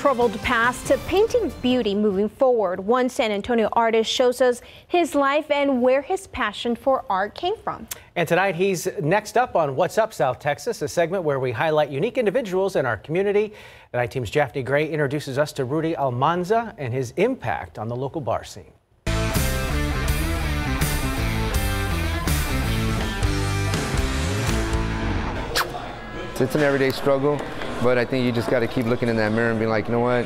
troubled past to painting beauty moving forward. One San Antonio artist shows us his life and where his passion for art came from. And tonight he's next up on What's Up South Texas, a segment where we highlight unique individuals in our community. The Night Team's Japhanie Gray introduces us to Rudy Almanza and his impact on the local bar scene. It's an everyday struggle, but I think you just got to keep looking in that mirror and being like, you know what,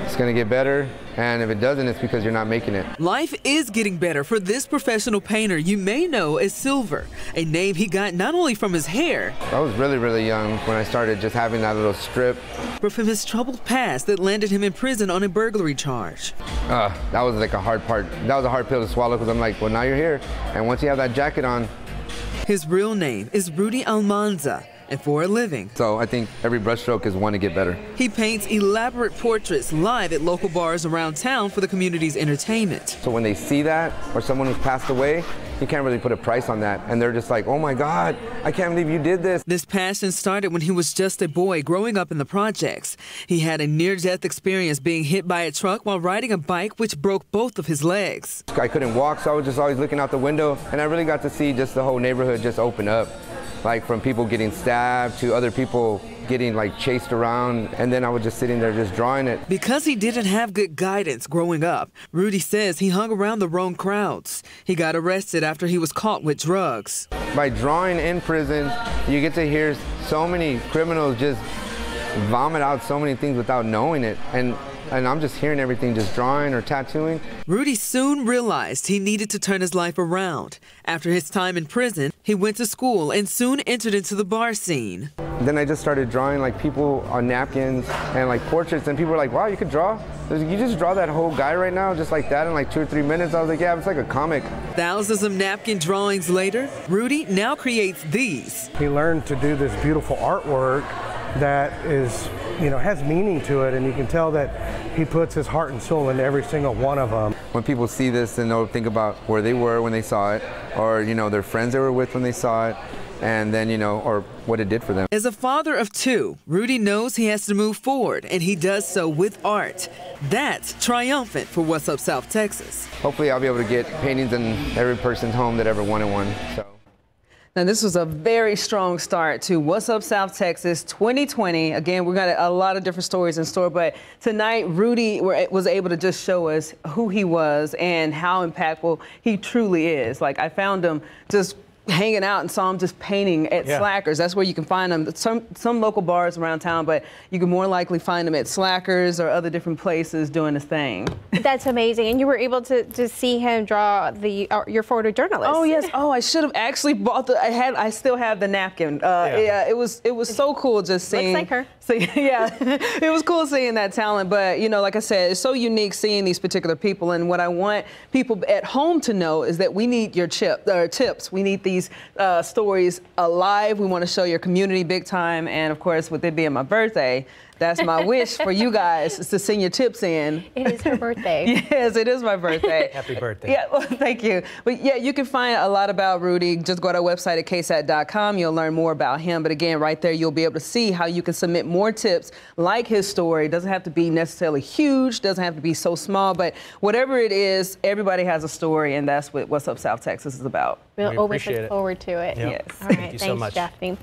it's going to get better, and if it doesn't, it's because you're not making it. Life is getting better for this professional painter you may know as Silver, a name he got not only from his hair. I was really young when I started just having that little strip. But from his troubled past that landed him in prison on a burglary charge. That was like a hard part. That was a hard pill to swallow because I'm like, well, now you're here, and once you have that jacket on. His real name is Rudy Almanza. And for a living. So I think every brushstroke is one to get better. He paints elaborate portraits live at local bars around town for the community's entertainment. So when they see that, or someone who's passed away, you can't really put a price on that. And they're just like, oh my God, I can't believe you did this. This passion started when he was just a boy growing up in the projects. He had a near-death experience being hit by a truck while riding a bike which broke both of his legs. I couldn't walk, so I was just always looking out the window, and I really got to see just the whole neighborhood just open up. Like from people getting stabbed to other people getting like chased around, and then I was just sitting there just drawing it. Because he didn't have good guidance growing up, Rudy says he hung around the wrong crowds. He got arrested after he was caught with drugs. By drawing in prison, you get to hear so many criminals just vomit out so many things without knowing it. And I'm just hearing everything, just drawing or tattooing. Rudy soon realized he needed to turn his life around. After his time in prison, he went to school and soon entered into the bar scene. Then I just started drawing like people on napkins and like portraits, and people were like, wow, you could draw? You just draw that whole guy right now, just like that in like 2 or 3 minutes? I was like, yeah, it's like a comic. Thousands of napkin drawings later, Rudy now creates these. He learned to do this beautiful artwork that is, has meaning to it, and you can tell that he puts his heart and soul into every single one of them. When people see this, then they'll think about where they were when they saw it, or their friends they were with when they saw it, and then or what it did for them. As a father of 2, Rudy knows he has to move forward, and he does so with art. That's triumphant for What's Up South Texas. Hopefully I'll be able to get paintings in every person's home that ever wanted one. So. Now, this was a very strong start to What's Up South Texas 2020. Again, we got a lot of different stories in store, but tonight Rudy was able to just show us who he was and how impactful he truly is. Like, I found him just hanging out and saw him just painting at Slackers. That's where you can find him. Some local bars around town, but you can more likely find him at Slackers or other different places doing his thing. That's amazing. And you were able to see him draw your photojournalist. Oh yes. Oh, I should have actually bought I still have the napkin. Yeah, it was so cool just seeing. Looks like her. So, yeah, it was cool seeing that talent. But like I said, it's so unique seeing these particular people. And what I want people at home to know is that we need your tips. We need these stories alive. We want to show your community big time. And of course, with it being my birthday, that's my wish for you guys, is to send your tips in. It is her birthday. Yes, it is my birthday. Happy birthday. Yeah, well, thank you. But yeah, you can find a lot about Rudy. Just go to our website at ksat.com. You'll learn more about him. But again, right there, you'll be able to see how you can submit more tips like his story. It doesn't have to be necessarily huge, doesn't have to be so small, but whatever it is, everybody has a story, and that's what What's Up South Texas is about. We'll always look forward to it. Yep. Yes. All right, Thank you thanks, so much. Japhanie.